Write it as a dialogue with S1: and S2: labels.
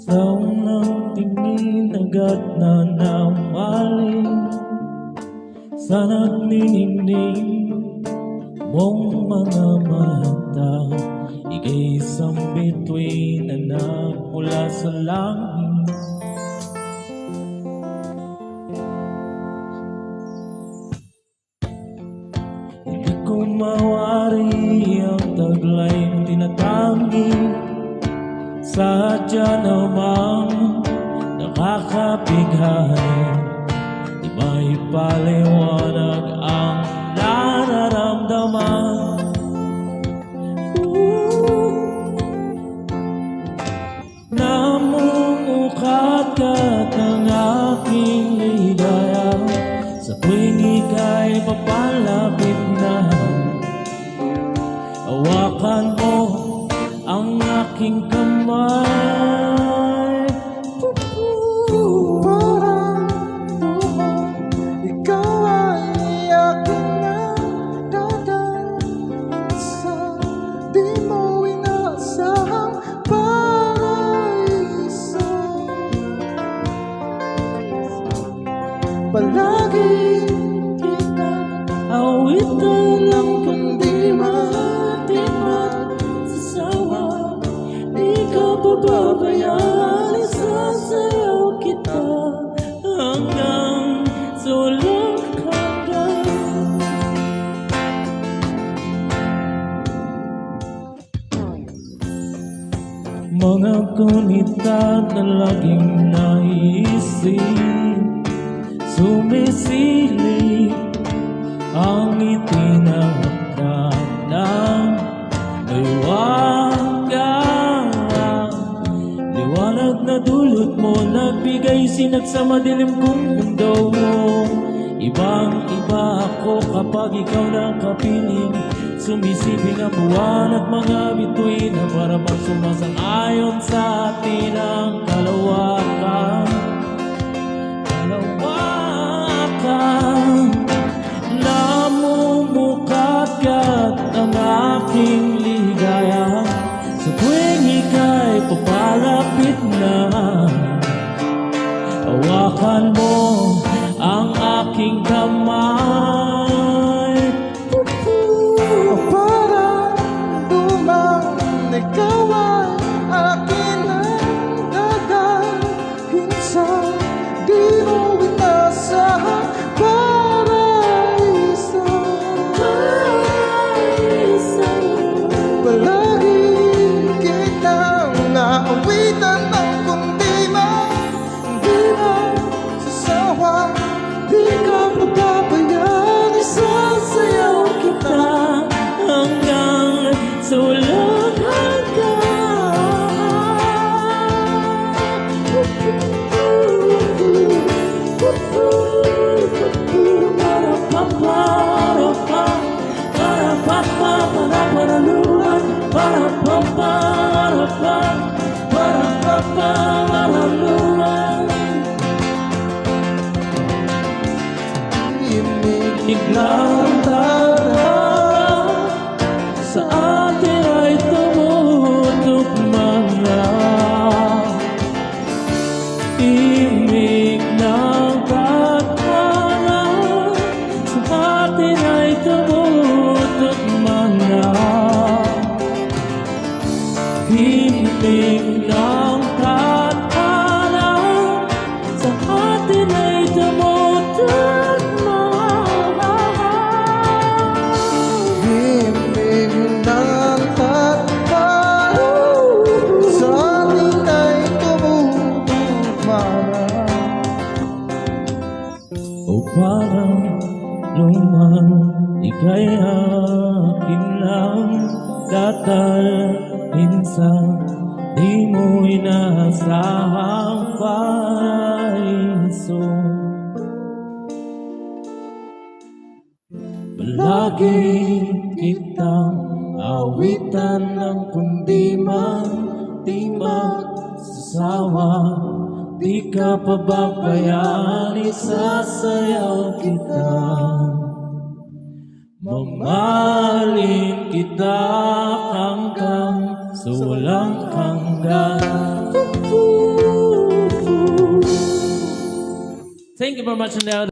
S1: Sa unang tingin agad na namaling sa nagniningning mong mga mata. Ika'y isang bituin na nagmula sa langit. Hindi ko mawari ang taglay'ng tinatangi. Sadya namang nakakabigay, di may paliwanag ang nararamdaman. Namumukat-kat ang aking ligaya sa tuwing ika'y papalapit na. Hawakan mo ang aking kamay.
S2: Parang lumang ikaw ay akin na dadalsa. Di mo inasahang paraiso. Palagi kita
S1: Awitan lang
S2: kundi matimat sa sawa. Di ka pababayaan, isasayaw kita
S1: hanggang sa walang hanggan. Mga kunita na laging naisip, sumisilip ang ngiti ng hagdan. Liwanag na dulot mo, nagbigay sinag sa madilim kong mundo. Ibang-iba ako kapag ikaw na kapiling. Sumisiping ang buwan at mga bituin na para bang sumasang-ayon sa atin ang kalawakan. Namumukat-kat ang aking ligaya sa tuwing ika'y papalapit na. Hawakan mo ang aking kamay.
S2: parang lumang ikaw ay akin na dadalhin sa di mo inasahang paraiso. Palagi kitang naawitan ng kundi sasawa. Di ka pababayaan, isasayaw kita
S1: Hanggang sa walang Biglang tara sa atin ay tumutugma na. Imig ng tadhana sa atin ay tumutugma na. Imig ng tadhana sa atin ay tumutugma. O parang lumang ika'y akin lang dadalhin sa di mo inasahang paraiso. Palagi kitang awitan ng kundi man di sasawa. Di ka pababayaan, isasayaw kita. Mamahalin kita hanggang sa walang hanggan. Thank you very much, Nel.